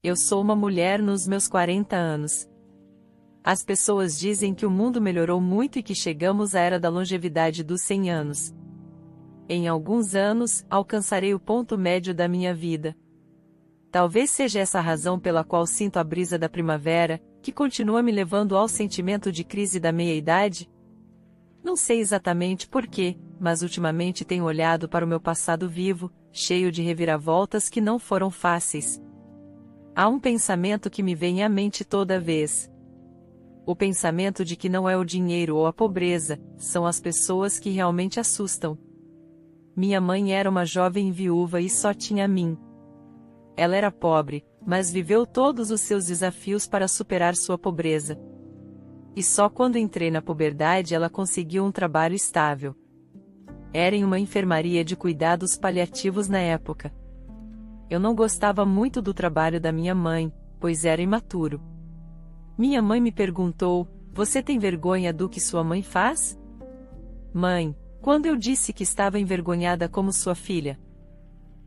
Eu sou uma mulher nos meus 40 anos. As pessoas dizem que o mundo melhorou muito e que chegamos à era da longevidade dos 100 anos. Em alguns anos, alcançarei o ponto médio da minha vida. Talvez seja essa a razão pela qual sinto a brisa da primavera, que continua me levando ao sentimento de crise da meia-idade? Não sei exatamente por quê, mas ultimamente tenho olhado para o meu passado vivo, cheio de reviravoltas que não foram fáceis. Há um pensamento que me vem à mente toda vez. O pensamento de que não é o dinheiro ou a pobreza, são as pessoas que realmente assustam. Minha mãe era uma jovem viúva e só tinha a mim. Ela era pobre, mas viveu todos os seus desafios para superar sua pobreza. E só quando entrei na puberdade ela conseguiu um trabalho estável. Era em uma enfermaria de cuidados paliativos na época. Eu não gostava muito do trabalho da minha mãe, pois era imaturo. Minha mãe me perguntou: "Você tem vergonha do que sua mãe faz?" "Mãe, quando eu disse que estava envergonhada como sua filha?"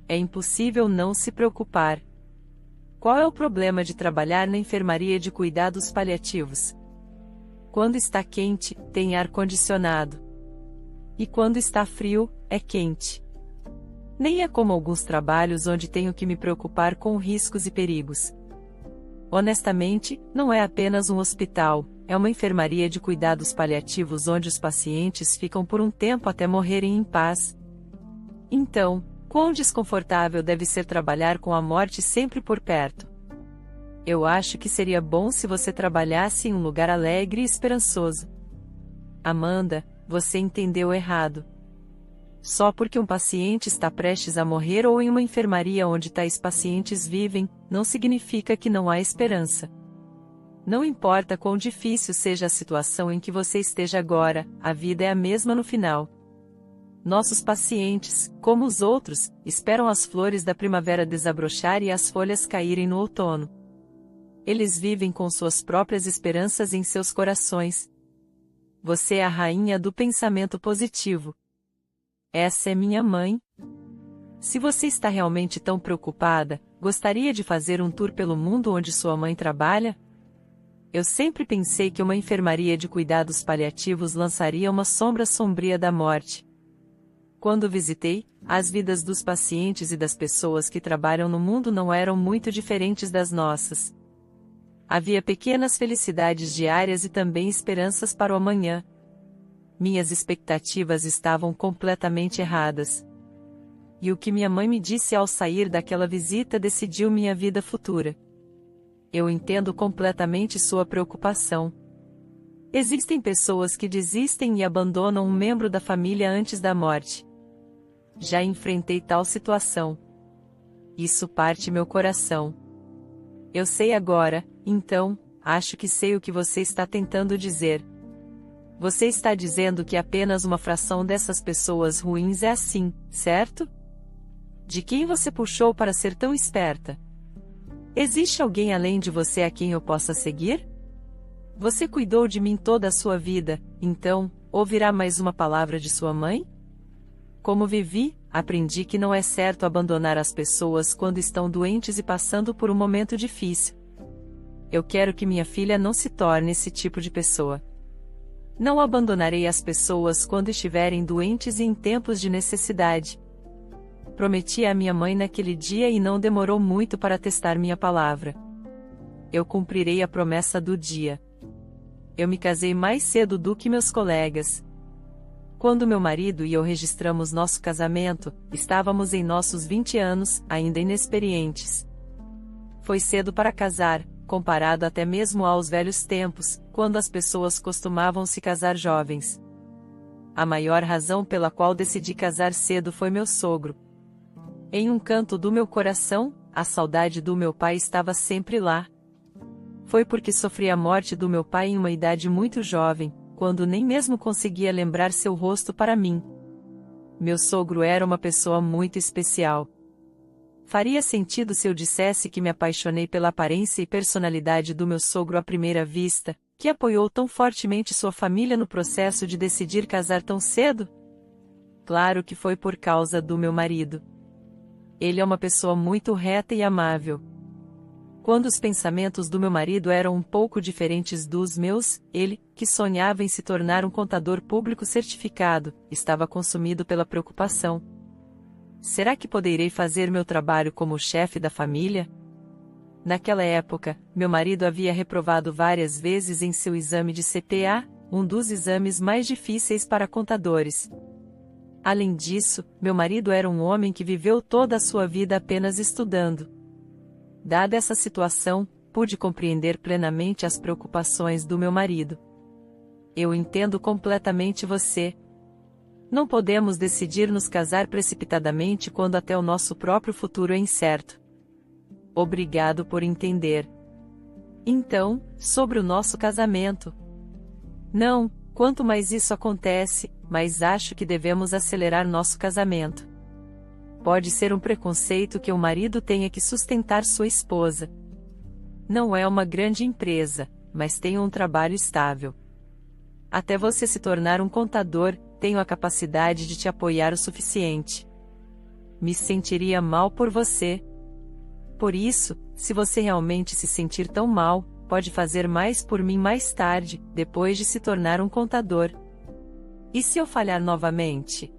"É impossível não se preocupar. Qual é o problema de trabalhar na enfermaria de cuidados paliativos? Quando está quente, tem ar-condicionado. E quando está frio, é quente. Nem é como alguns trabalhos onde tenho que me preocupar com riscos e perigos. Honestamente, não é apenas um hospital, é uma enfermaria de cuidados paliativos onde os pacientes ficam por um tempo até morrerem em paz. Então, quão desconfortável deve ser trabalhar com a morte sempre por perto. Eu acho que seria bom se você trabalhasse em um lugar alegre e esperançoso." "Amanda, você entendeu errado. Só porque um paciente está prestes a morrer ou em uma enfermaria onde tais pacientes vivem, não significa que não há esperança. Não importa quão difícil seja a situação em que você esteja agora, a vida é a mesma no final. Nossos pacientes, como os outros, esperam as flores da primavera desabrochar e as folhas caírem no outono. Eles vivem com suas próprias esperanças em seus corações. Você é a rainha do pensamento positivo. Essa é minha mãe. Se você está realmente tão preocupada, gostaria de fazer um tour pelo mundo onde sua mãe trabalha? Eu sempre pensei que uma enfermaria de cuidados paliativos lançaria uma sombra sombria da morte. Quando visitei, as vidas dos pacientes e das pessoas que trabalham no mundo não eram muito diferentes das nossas. Havia pequenas felicidades diárias e também esperanças para o amanhã. Minhas expectativas estavam completamente erradas. E o que minha mãe me disse ao sair daquela visita decidiu minha vida futura. Eu entendo completamente sua preocupação. Existem pessoas que desistem e abandonam um membro da família antes da morte. Já enfrentei tal situação. Isso parte meu coração. Eu sei agora, então, acho que sei o que você está tentando dizer. Você está dizendo que apenas uma fração dessas pessoas ruins é assim, certo? De quem você puxou para ser tão esperta? Existe alguém além de você a quem eu possa seguir? Você cuidou de mim toda a sua vida, então, ouvirá mais uma palavra de sua mãe? Como vivi, aprendi que não é certo abandonar as pessoas quando estão doentes e passando por um momento difícil. Eu quero que minha filha não se torne esse tipo de pessoa. Não abandonarei as pessoas quando estiverem doentes e em tempos de necessidade. Prometi à minha mãe naquele dia e não demorou muito para testar minha palavra. Eu cumprirei a promessa do dia. Eu me casei mais cedo do que meus colegas. Quando meu marido e eu registramos nosso casamento, estávamos em nossos 20 anos, ainda inexperientes. Foi cedo para casar, comparado até mesmo aos velhos tempos, quando as pessoas costumavam se casar jovens. A maior razão pela qual decidi casar cedo foi meu sogro. Em um canto do meu coração, a saudade do meu pai estava sempre lá. Foi porque sofri a morte do meu pai em uma idade muito jovem, quando nem mesmo conseguia lembrar seu rosto para mim. Meu sogro era uma pessoa muito especial. Faria sentido se eu dissesse que me apaixonei pela aparência e personalidade do meu sogro à primeira vista, que apoiou tão fortemente sua família no processo de decidir casar tão cedo? Claro que foi por causa do meu marido. Ele é uma pessoa muito reta e amável. Quando os pensamentos do meu marido eram um pouco diferentes dos meus, ele, que sonhava em se tornar um contador público certificado, estava consumido pela preocupação. Será que poderei fazer meu trabalho como chefe da família? Naquela época, meu marido havia reprovado várias vezes em seu exame de CPA, um dos exames mais difíceis para contadores. Além disso, meu marido era um homem que viveu toda a sua vida apenas estudando. Dada essa situação, pude compreender plenamente as preocupações do meu marido. Eu entendo completamente você. Não podemos decidir nos casar precipitadamente quando até o nosso próprio futuro é incerto. Obrigado por entender. Então, sobre o nosso casamento. Não, quanto mais isso acontece, mais acho que devemos acelerar nosso casamento. Pode ser um preconceito que o marido tenha que sustentar sua esposa. Não é uma grande empresa, mas tem um trabalho estável. Até você se tornar um contador, tenho a capacidade de te apoiar o suficiente. Me sentiria mal por você. Por isso, se você realmente se sentir tão mal, pode fazer mais por mim mais tarde, depois de se tornar um contador. E se eu falhar novamente?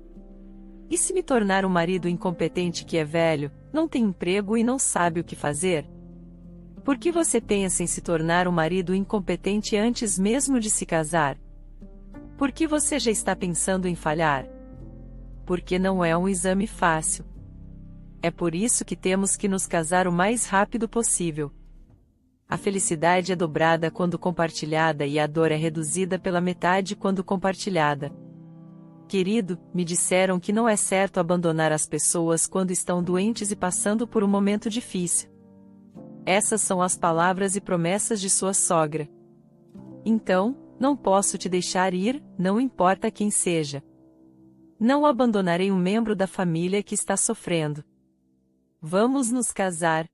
E se me tornar um marido incompetente que é velho, não tem emprego e não sabe o que fazer? Por que você pensa em se tornar um marido incompetente antes mesmo de se casar? Por que você já está pensando em falhar? Porque não é um exame fácil. É por isso que temos que nos casar o mais rápido possível. A felicidade é dobrada quando compartilhada e a dor é reduzida pela metade quando compartilhada. Querido, me disseram que não é certo abandonar as pessoas quando estão doentes e passando por um momento difícil. Essas são as palavras e promessas de sua sogra. Então, não posso te deixar ir, não importa quem seja. Não abandonarei um membro da família que está sofrendo. Vamos nos casar.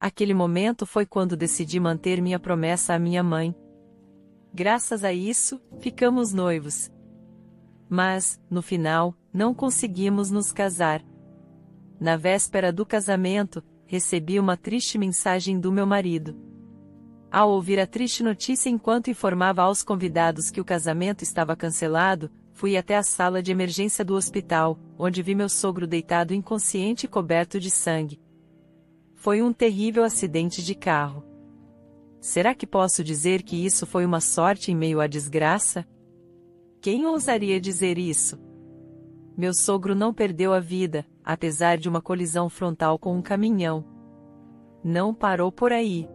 Aquele momento foi quando decidi manter minha promessa à minha mãe. Graças a isso, ficamos noivos. Mas, no final, não conseguimos nos casar. Na véspera do casamento, recebi uma triste mensagem do meu marido. Ao ouvir a triste notícia enquanto informava aos convidados que o casamento estava cancelado, fui até a sala de emergência do hospital, onde vi meu sogro deitado inconsciente e coberto de sangue. Foi um terrível acidente de carro. Será que posso dizer que isso foi uma sorte em meio à desgraça? Quem ousaria dizer isso? Meu sogro não perdeu a vida, apesar de uma colisão frontal com um caminhão. Não parou por aí.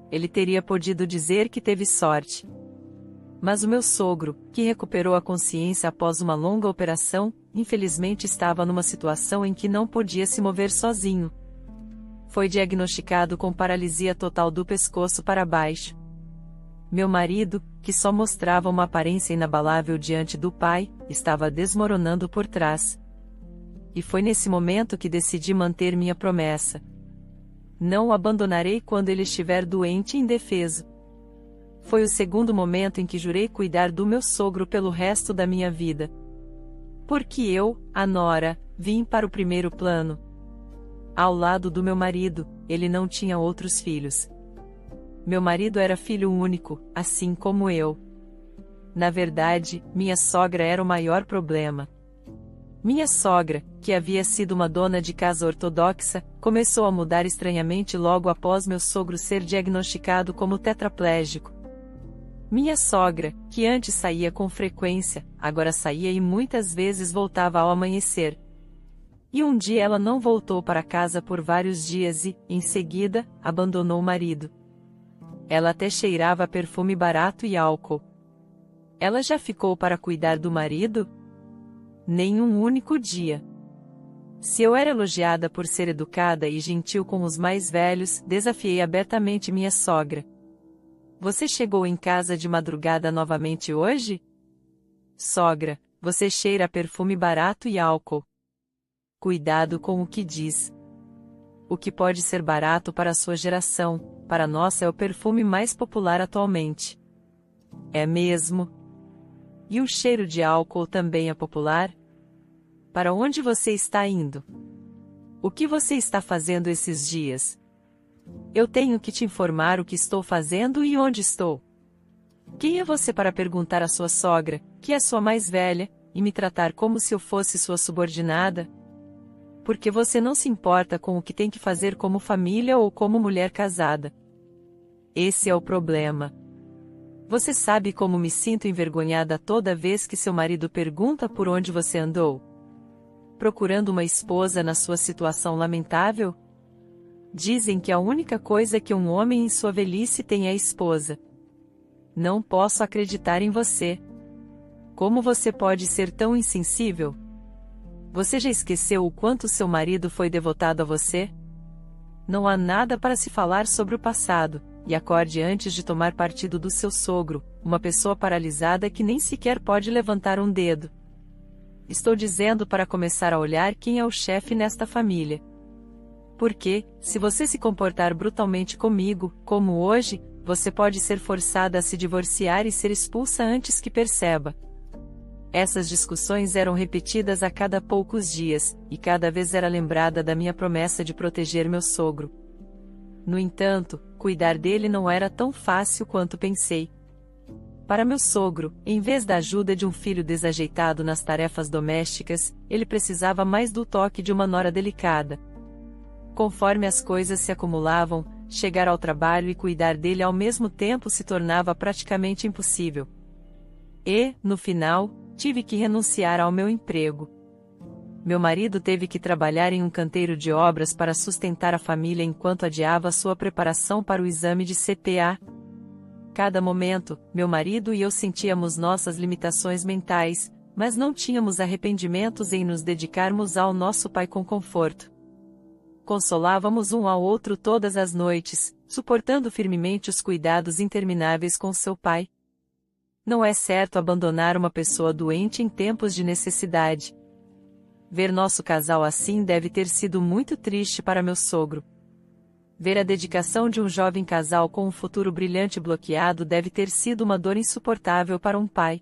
Ele teria podido dizer que teve sorte. Mas o meu sogro, que recuperou a consciência após uma longa operação, infelizmente estava numa situação em que não podia se mover sozinho. Foi diagnosticado com paralisia total do pescoço para baixo. Meu marido, que só mostrava uma aparência inabalável diante do pai, estava desmoronando por trás. E foi nesse momento que decidi manter minha promessa. Não o abandonarei quando ele estiver doente e indefeso. Foi o segundo momento em que jurei cuidar do meu sogro pelo resto da minha vida. Porque eu, a nora, vim para o primeiro plano. Ao lado do meu marido, ele não tinha outros filhos. Meu marido era filho único, assim como eu. Na verdade, minha sogra era o maior problema. Minha sogra, que havia sido uma dona de casa ortodoxa, começou a mudar estranhamente logo após meu sogro ser diagnosticado como tetraplégico. Minha sogra, que antes saía com frequência, agora saía e muitas vezes voltava ao amanhecer. E um dia ela não voltou para casa por vários dias e, em seguida, abandonou o marido. Ela até cheirava perfume barato e álcool. Ela já ficou para cuidar do marido? Nem um único dia. Se eu era elogiada por ser educada e gentil com os mais velhos, desafiei abertamente minha sogra. Você chegou em casa de madrugada novamente hoje? Sogra, você cheira a perfume barato e álcool. Cuidado com o que diz. O que pode ser barato para a sua geração, para nós é o perfume mais popular atualmente. É mesmo? E o cheiro de álcool também é popular? Para onde você está indo? O que você está fazendo esses dias? Eu tenho que te informar o que estou fazendo e onde estou. Quem é você para perguntar à sua sogra, que é sua mais velha, e me tratar como se eu fosse sua subordinada? Porque você não se importa com o que tem que fazer como família ou como mulher casada. Esse é o problema. Você sabe como me sinto envergonhada toda vez que seu marido pergunta por onde você andou? Procurando uma esposa na sua situação lamentável? Dizem que a única coisa que um homem em sua velhice tem é a esposa. Não posso acreditar em você. Como você pode ser tão insensível? Você já esqueceu o quanto seu marido foi devotado a você? Não há nada para se falar sobre o passado, e acorde antes de tomar partido do seu sogro, uma pessoa paralisada que nem sequer pode levantar um dedo. Estou dizendo para começar a olhar quem é o chefe nesta família. Porque, se você se comportar brutalmente comigo, como hoje, você pode ser forçada a se divorciar e ser expulsa antes que perceba. Essas discussões eram repetidas a cada poucos dias, e cada vez era lembrada da minha promessa de proteger meu sogro. No entanto, cuidar dele não era tão fácil quanto pensei. Para meu sogro, em vez da ajuda de um filho desajeitado nas tarefas domésticas, ele precisava mais do toque de uma nora delicada. Conforme as coisas se acumulavam, chegar ao trabalho e cuidar dele ao mesmo tempo se tornava praticamente impossível. E, no final, tive que renunciar ao meu emprego. Meu marido teve que trabalhar em um canteiro de obras para sustentar a família enquanto adiava sua preparação para o exame de CPA. Cada momento, meu marido e eu sentíamos nossas limitações mentais, mas não tínhamos arrependimentos em nos dedicarmos ao nosso Pai com conforto. Consolávamos um ao outro todas as noites, suportando firmemente os cuidados intermináveis com seu pai. Não é certo abandonar uma pessoa doente em tempos de necessidade. Ver nosso casal assim deve ter sido muito triste para meu sogro. Ver a dedicação de um jovem casal com um futuro brilhante bloqueado deve ter sido uma dor insuportável para um pai.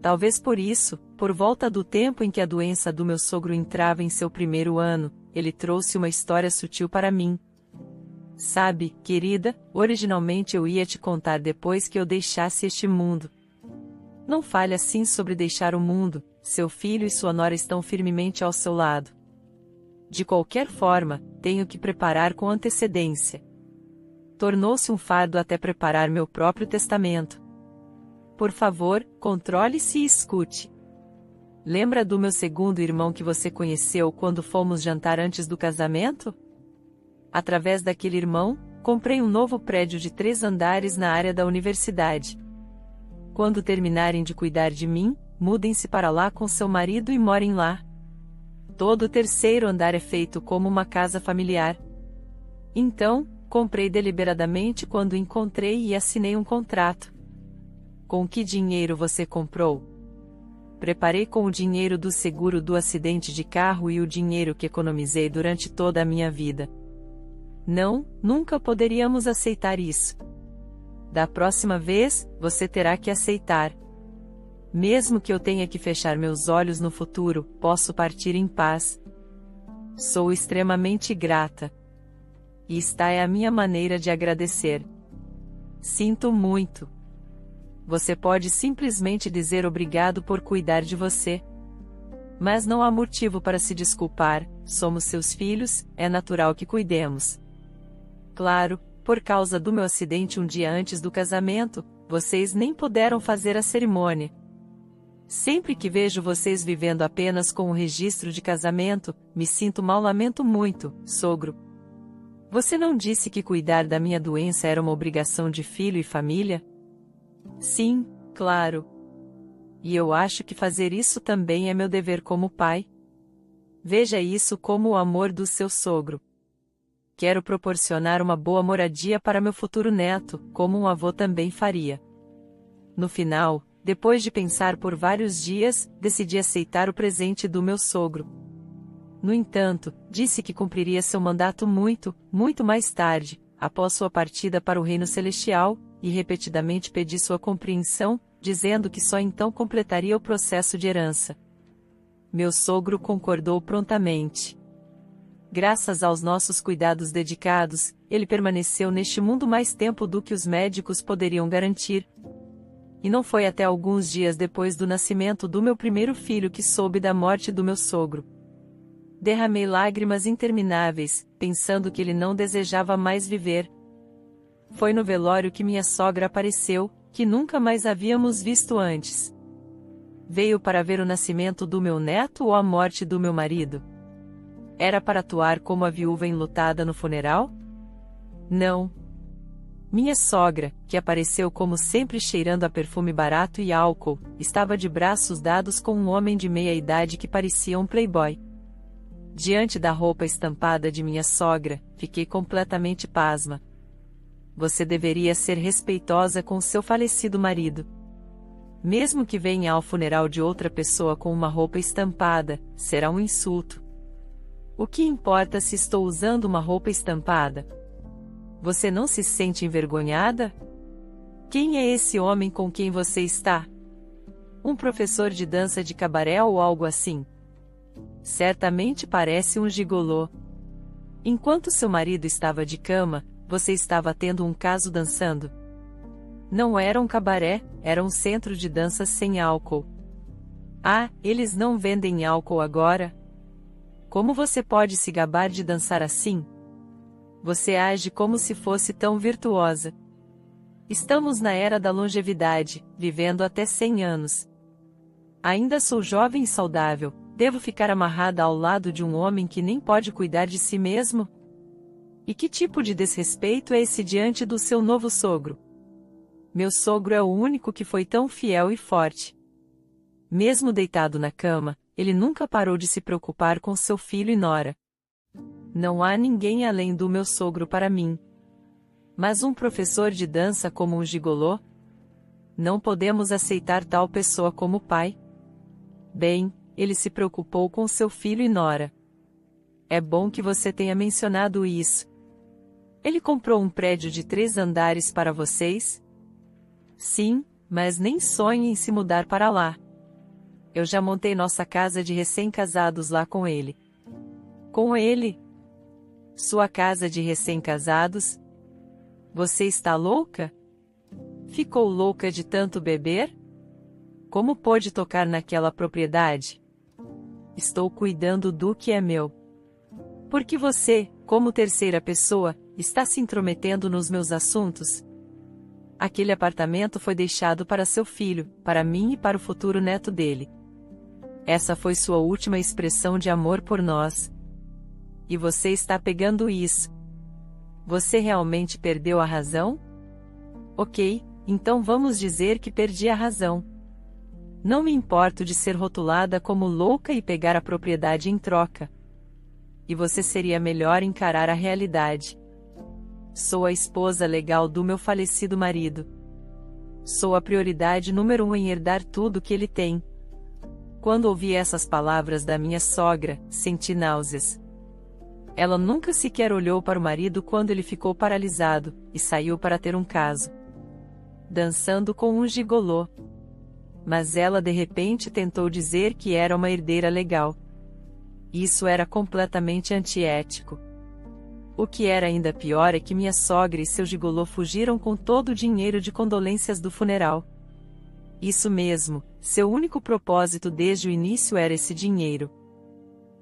Talvez por isso, por volta do tempo em que a doença do meu sogro entrava em seu primeiro ano, ele trouxe uma história sutil para mim. Sabe, querida, originalmente eu ia te contar depois que eu deixasse este mundo. Não fale assim sobre deixar o mundo, seu filho e sua nora estão firmemente ao seu lado. De qualquer forma, tenho que preparar com antecedência. Tornou-se um fardo até preparar meu próprio testamento. Por favor, controle-se e escute. Lembra do meu segundo irmão que você conheceu quando fomos jantar antes do casamento? Através daquele irmão, comprei um novo prédio de 3 andares na área da universidade. Quando terminarem de cuidar de mim, mudem-se para lá com seu marido e morem lá. Todo o 3º andar é feito como uma casa familiar. Então, comprei deliberadamente quando encontrei e assinei um contrato. Com que dinheiro você comprou? Preparei com o dinheiro do seguro do acidente de carro e o dinheiro que economizei durante toda a minha vida. Não, nunca poderíamos aceitar isso. Da próxima vez, você terá que aceitar. Mesmo que eu tenha que fechar meus olhos no futuro, posso partir em paz. Sou extremamente grata. E esta é a minha maneira de agradecer. Sinto muito. Você pode simplesmente dizer obrigado por cuidar de você. Mas não há motivo para se desculpar, somos seus filhos, é natural que cuidemos. Claro, por causa do meu acidente um dia antes do casamento, vocês nem puderam fazer a cerimônia. Sempre que vejo vocês vivendo apenas com o registro de casamento, me sinto mal, lamento muito, sogro. Você não disse que cuidar da minha doença era uma obrigação de filho e família? Sim, claro. E eu acho que fazer isso também é meu dever como pai. Veja isso como o amor do seu sogro. Quero proporcionar uma boa moradia para meu futuro neto, como um avô também faria. No final, depois de pensar por vários dias, decidi aceitar o presente do meu sogro. No entanto, disse que cumpriria seu mandato muito, muito mais tarde, após sua partida para o reino celestial, e repetidamente pedi sua compreensão, dizendo que só então completaria o processo de herança. Meu sogro concordou prontamente. Graças aos nossos cuidados dedicados, ele permaneceu neste mundo mais tempo do que os médicos poderiam garantir. E não foi até alguns dias depois do nascimento do meu primeiro filho que soube da morte do meu sogro. Derramei lágrimas intermináveis, pensando que ele não desejava mais viver. Foi no velório que minha sogra apareceu, que nunca mais havíamos visto antes. Veio para ver o nascimento do meu neto ou a morte do meu marido? Era para atuar como a viúva enlutada no funeral? Não. Minha sogra, que apareceu como sempre cheirando a perfume barato e álcool, estava de braços dados com um homem de meia idade que parecia um playboy. Diante da roupa estampada de minha sogra, fiquei completamente pasma. Você deveria ser respeitosa com seu falecido marido. Mesmo que venha ao funeral de outra pessoa com uma roupa estampada, será um insulto. O que importa se estou usando uma roupa estampada? Você não se sente envergonhada? Quem é esse homem com quem você está? Um professor de dança de cabaré ou algo assim? Certamente parece um gigolô. Enquanto seu marido estava de cama, você estava tendo um caso dançando. Não era um cabaré, era um centro de dança sem álcool. Ah, eles não vendem álcool agora? Como você pode se gabar de dançar assim? Você age como se fosse tão virtuosa. Estamos na era da longevidade, vivendo até 100 anos. Ainda sou jovem e saudável, devo ficar amarrada ao lado de um homem que nem pode cuidar de si mesmo? E que tipo de desrespeito é esse diante do seu novo sogro? Meu sogro é o único que foi tão fiel e forte. Mesmo deitado na cama, ele nunca parou de se preocupar com seu filho e nora. Não há ninguém além do meu sogro para mim. Mas um professor de dança como um gigolô? Não podemos aceitar tal pessoa como pai. Bem, ele se preocupou com seu filho e nora. É bom que você tenha mencionado isso. Ele comprou um prédio de 3 andares para vocês? Sim, mas nem sonhe em se mudar para lá. Eu já montei nossa casa de recém-casados lá com ele. Com ele? Sua casa de recém-casados? Você está louca? Ficou louca de tanto beber? Como pôde tocar naquela propriedade? Estou cuidando do que é meu. Porque você, como terceira pessoa, está se intrometendo nos meus assuntos? Aquele apartamento foi deixado para seu filho, para mim e para o futuro neto dele. Essa foi sua última expressão de amor por nós. E você está pegando isso. Você realmente perdeu a razão? Ok, então vamos dizer que perdi a razão. Não me importo de ser rotulada como louca e pegar a propriedade em troca. E você seria melhor encarar a realidade. Sou a esposa legal do meu falecido marido. Sou a prioridade número 1 em herdar tudo que ele tem. Quando ouvi essas palavras da minha sogra, senti náuseas. Ela nunca sequer olhou para o marido quando ele ficou paralisado, e saiu para ter um caso. Dançando com um gigolô. Mas ela de repente tentou dizer que era uma herdeira legal. Isso era completamente antiético. O que era ainda pior é que minha sogra e seu gigolô fugiram com todo o dinheiro de condolências do funeral. Isso mesmo, seu único propósito desde o início era esse dinheiro.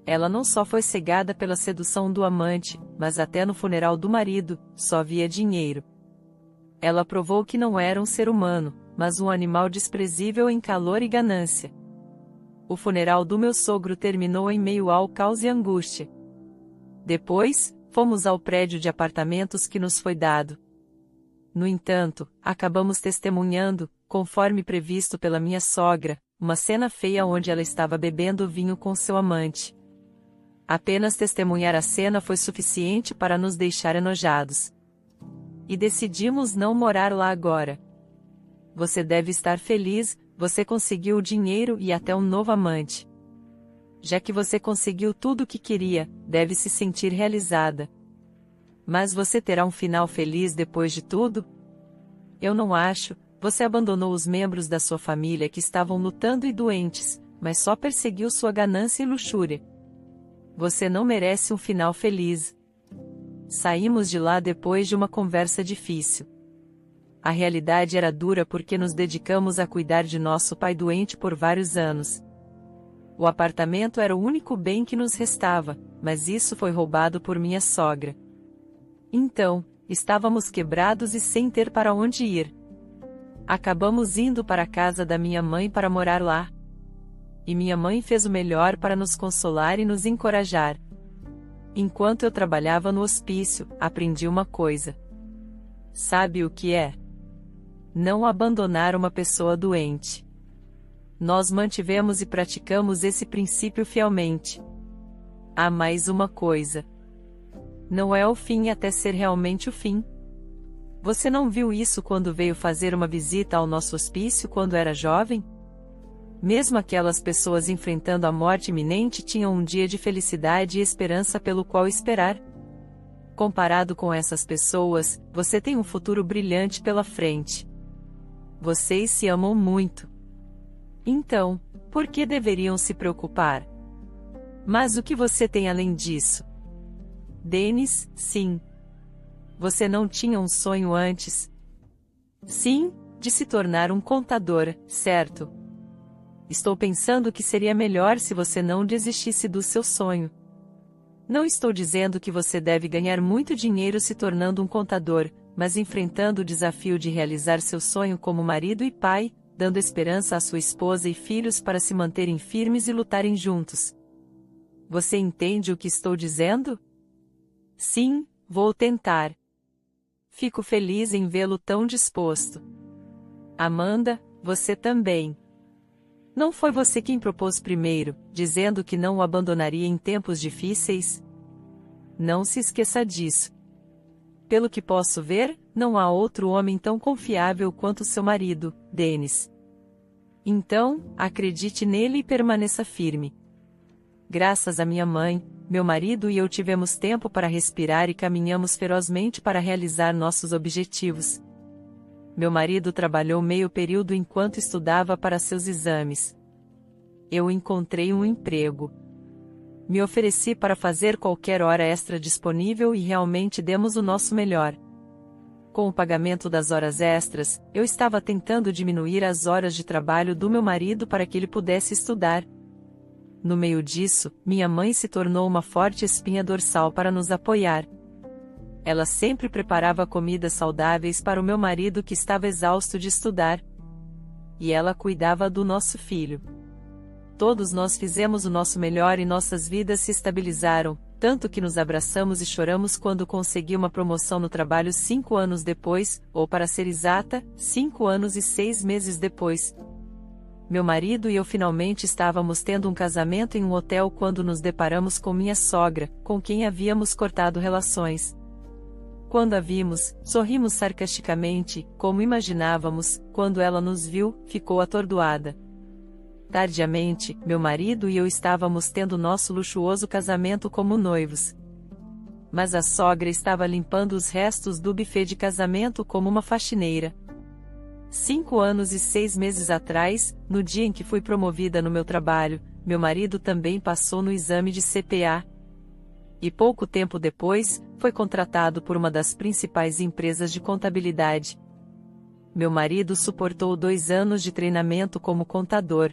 Ela não só foi cegada pela sedução do amante, mas até no funeral do marido, só via dinheiro. Ela provou que não era um ser humano, mas um animal desprezível em calor e ganância. O funeral do meu sogro terminou em meio ao caos e angústia. Depois, fomos ao prédio de apartamentos que nos foi dado. No entanto, acabamos testemunhando, conforme previsto pela minha sogra, uma cena feia onde ela estava bebendo vinho com seu amante. Apenas testemunhar a cena foi suficiente para nos deixar enojados. E decidimos não morar lá agora. Você deve estar feliz, você conseguiu o dinheiro e até um novo amante. Já que você conseguiu tudo o que queria, deve se sentir realizada. Mas você terá um final feliz depois de tudo? Eu não acho. Você abandonou os membros da sua família que estavam lutando e doentes, mas só perseguiu sua ganância e luxúria. Você não merece um final feliz. Saímos de lá depois de uma conversa difícil. A realidade era dura porque nos dedicamos a cuidar de nosso pai doente por vários anos. O apartamento era o único bem que nos restava, mas isso foi roubado por minha sogra. Então, estávamos quebrados e sem ter para onde ir. Acabamos indo para a casa da minha mãe para morar lá. E minha mãe fez o melhor para nos consolar e nos encorajar. Enquanto eu trabalhava no hospício, aprendi uma coisa. Sabe o que é? Não abandonar uma pessoa doente. Nós mantivemos e praticamos esse princípio fielmente. Há mais uma coisa. Não é o fim até ser realmente o fim. Você não viu isso quando veio fazer uma visita ao nosso hospício quando era jovem? Mesmo aquelas pessoas enfrentando a morte iminente tinham um dia de felicidade e esperança pelo qual esperar. Comparado com essas pessoas, você tem um futuro brilhante pela frente. Vocês se amam muito. Então, por que deveriam se preocupar? Mas o que você tem além disso? Dennis, sim. Você não tinha um sonho antes? Sim, de se tornar um contador, certo? Estou pensando que seria melhor se você não desistisse do seu sonho. Não estou dizendo que você deve ganhar muito dinheiro se tornando um contador, mas enfrentando o desafio de realizar seu sonho como marido e pai, dando esperança à sua esposa e filhos para se manterem firmes e lutarem juntos. Você entende o que estou dizendo? Sim, vou tentar. Fico feliz em vê-lo tão disposto. Amanda, você também. Não foi você quem propôs primeiro, dizendo que não o abandonaria em tempos difíceis? Não se esqueça disso. Pelo que posso ver, não há outro homem tão confiável quanto seu marido, Dennis. Então, acredite nele e permaneça firme. Graças a minha mãe, meu marido e eu tivemos tempo para respirar e caminhamos ferozmente para realizar nossos objetivos. Meu marido trabalhou meio período enquanto estudava para seus exames. Eu encontrei um emprego. Me ofereci para fazer qualquer hora extra disponível e realmente demos o nosso melhor. Com o pagamento das horas extras, eu estava tentando diminuir as horas de trabalho do meu marido para que ele pudesse estudar. No meio disso, minha mãe se tornou uma forte espinha dorsal para nos apoiar. Ela sempre preparava comidas saudáveis para o meu marido que estava exausto de estudar. E ela cuidava do nosso filho. Todos nós fizemos o nosso melhor e nossas vidas se estabilizaram, tanto que nos abraçamos e choramos quando consegui uma promoção no trabalho 5 anos depois, ou para ser exata, 5 anos e 6 meses depois. Meu marido e eu finalmente estávamos tendo um casamento em um hotel quando nos deparamos com minha sogra, com quem havíamos cortado relações. Quando a vimos, sorrimos sarcasticamente, como imaginávamos, quando ela nos viu, ficou atordoada. Tardiamente, meu marido e eu estávamos tendo nosso luxuoso casamento como noivos. Mas a sogra estava limpando os restos do buffet de casamento como uma faxineira. 5 anos e 6 meses atrás, no dia em que fui promovida no meu trabalho, meu marido também passou no exame de CPA. E pouco tempo depois, foi contratado por uma das principais empresas de contabilidade. Meu marido suportou 2 anos de treinamento como contador.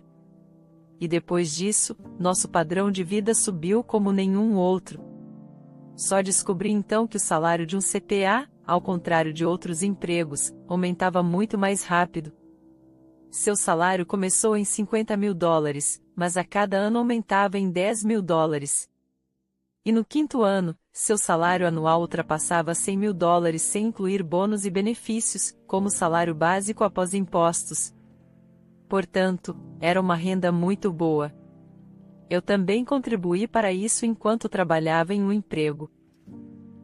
E depois disso, nosso padrão de vida subiu como nenhum outro. Só descobri então que o salário de um CPA, ao contrário de outros empregos, aumentava muito mais rápido. Seu salário começou em $50.000, mas a cada ano aumentava em $10.000. E no 5º ano, seu salário anual ultrapassava $100.000 sem incluir bônus e benefícios, como salário básico após impostos. Portanto, era uma renda muito boa. Eu também contribuí para isso enquanto trabalhava em um emprego.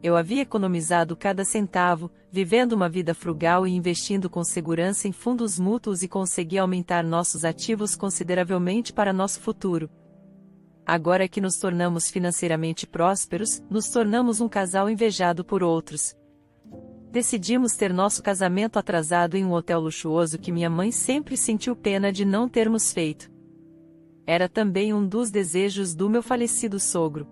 Eu havia economizado cada centavo, vivendo uma vida frugal e investindo com segurança em fundos mútuos e consegui aumentar nossos ativos consideravelmente para nosso futuro. Agora que nos tornamos financeiramente prósperos, nos tornamos um casal invejado por outros. Decidimos ter nosso casamento atrasado em um hotel luxuoso que minha mãe sempre sentiu pena de não termos feito. Era também um dos desejos do meu falecido sogro.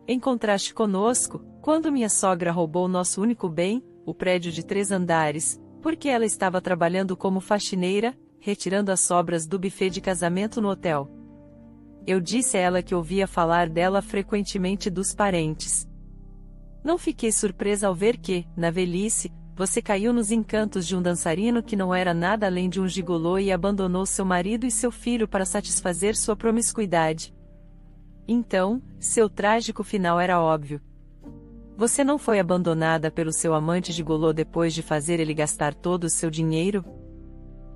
Em contraste conosco, quando minha sogra roubou nosso único bem, o prédio de 3 andares, porque ela estava trabalhando como faxineira, retirando as sobras do buffet de casamento no hotel. Eu disse a ela que ouvia falar dela frequentemente dos parentes. Não fiquei surpresa ao ver que, na velhice, você caiu nos encantos de um dançarino que não era nada além de um gigolô e abandonou seu marido e seu filho para satisfazer sua promiscuidade. Então, seu trágico final era óbvio. Você não foi abandonada pelo seu amante gigolô depois de fazer ele gastar todo o seu dinheiro?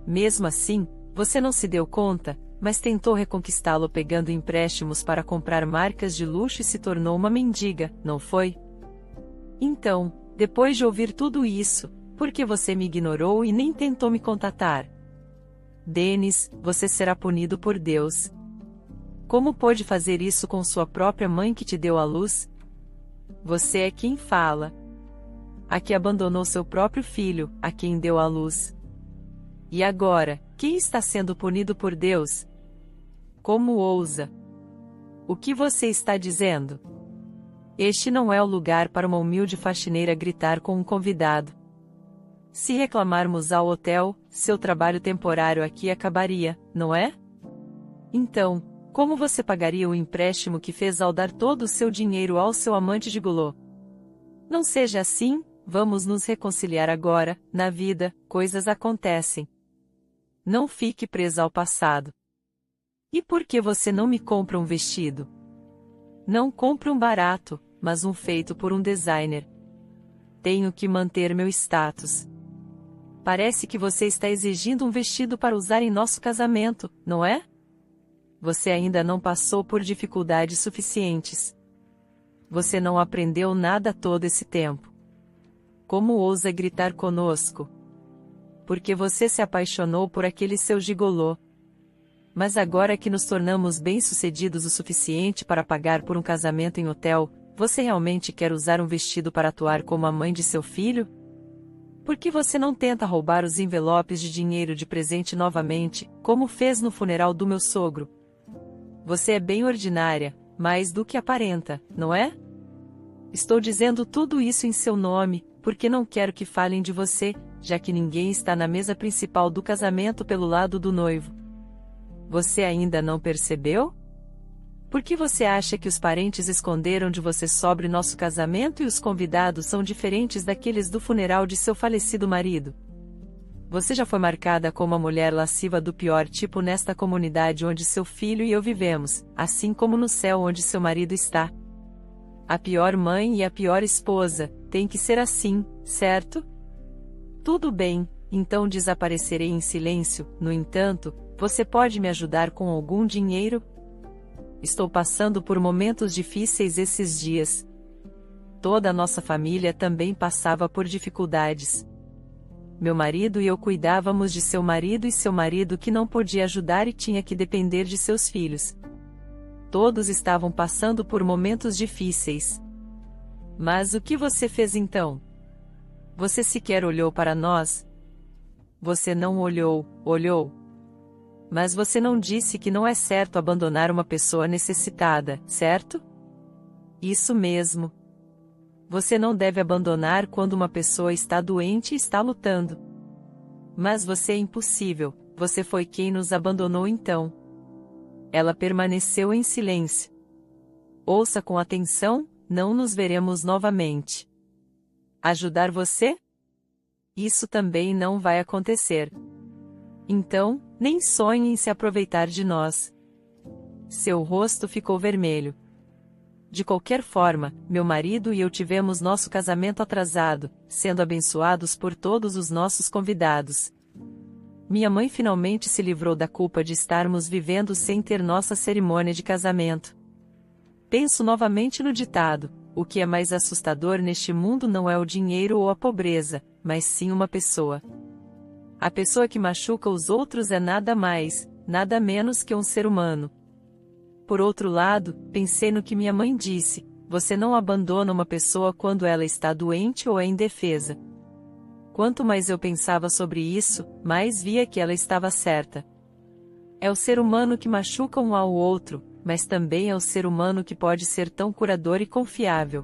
Mesmo assim, você não se deu conta, mas tentou reconquistá-lo pegando empréstimos para comprar marcas de luxo e se tornou uma mendiga, não foi? Então, depois de ouvir tudo isso, por que você me ignorou e nem tentou me contatar? Dennis, você será punido por Deus. Como pôde fazer isso com sua própria mãe que te deu à luz? Você é quem fala. A que abandonou seu próprio filho, a quem deu à luz. E agora, quem está sendo punido por Deus? Como ousa? O que você está dizendo? Este não é o lugar para uma humilde faxineira gritar com um convidado. Se reclamarmos ao hotel, seu trabalho temporário aqui acabaria, não é? Então, como você pagaria o empréstimo que fez ao dar todo o seu dinheiro ao seu amante gigolô? Não seja assim, vamos nos reconciliar agora, na vida, coisas acontecem. Não fique presa ao passado. E por que você não me compra um vestido? Não compre um barato, mas um feito por um designer. Tenho que manter meu status. Parece que você está exigindo um vestido para usar em nosso casamento, não é? Você ainda não passou por dificuldades suficientes. Você não aprendeu nada todo esse tempo. Como ousa gritar conosco? Porque você se apaixonou por aquele seu gigolô. Mas agora que nos tornamos bem-sucedidos o suficiente para pagar por um casamento em hotel, você realmente quer usar um vestido para atuar como a mãe de seu filho? Por que você não tenta roubar os envelopes de dinheiro de presente novamente, como fez no funeral do meu sogro? Você é bem ordinária, mais do que aparenta, não é? Estou dizendo tudo isso em seu nome, porque não quero que falem de você, já que ninguém está na mesa principal do casamento pelo lado do noivo. Você ainda não percebeu? Por que você acha que os parentes esconderam de você sobre nosso casamento e os convidados são diferentes daqueles do funeral de seu falecido marido? Você já foi marcada como a mulher lasciva do pior tipo nesta comunidade onde seu filho e eu vivemos, assim como no céu onde seu marido está. A pior mãe e a pior esposa, tem que ser assim, certo? Tudo bem, então desaparecerei em silêncio, no entanto, você pode me ajudar com algum dinheiro? Estou passando por momentos difíceis esses dias. Toda a nossa família também passava por dificuldades. Meu marido e eu cuidávamos de seu marido e seu marido que não podia ajudar e tinha que depender de seus filhos. Todos estavam passando por momentos difíceis. Mas o que você fez então? Você sequer olhou para nós? Você não olhou, olhou. Mas você não disse que não é certo abandonar uma pessoa necessitada, certo? Isso mesmo. Você não deve abandonar quando uma pessoa está doente e está lutando. Mas você é impossível, você foi quem nos abandonou então. Ela permaneceu em silêncio. Ouça com atenção, não nos veremos novamente. Ajudar você? Isso também não vai acontecer. Então, nem sonhe em se aproveitar de nós. Seu rosto ficou vermelho. De qualquer forma, meu marido e eu tivemos nosso casamento atrasado, sendo abençoados por todos os nossos convidados. Minha mãe finalmente se livrou da culpa de estarmos vivendo sem ter nossa cerimônia de casamento. Penso novamente no ditado: o que é mais assustador neste mundo não é o dinheiro ou a pobreza, mas sim uma pessoa. A pessoa que machuca os outros é nada mais, nada menos que um ser humano. Por outro lado, pensei no que minha mãe disse: você não abandona uma pessoa quando ela está doente ou é indefesa. Quanto mais eu pensava sobre isso, mais via que ela estava certa. É o ser humano que machuca um ao outro, mas também é o ser humano que pode ser tão curador e confiável.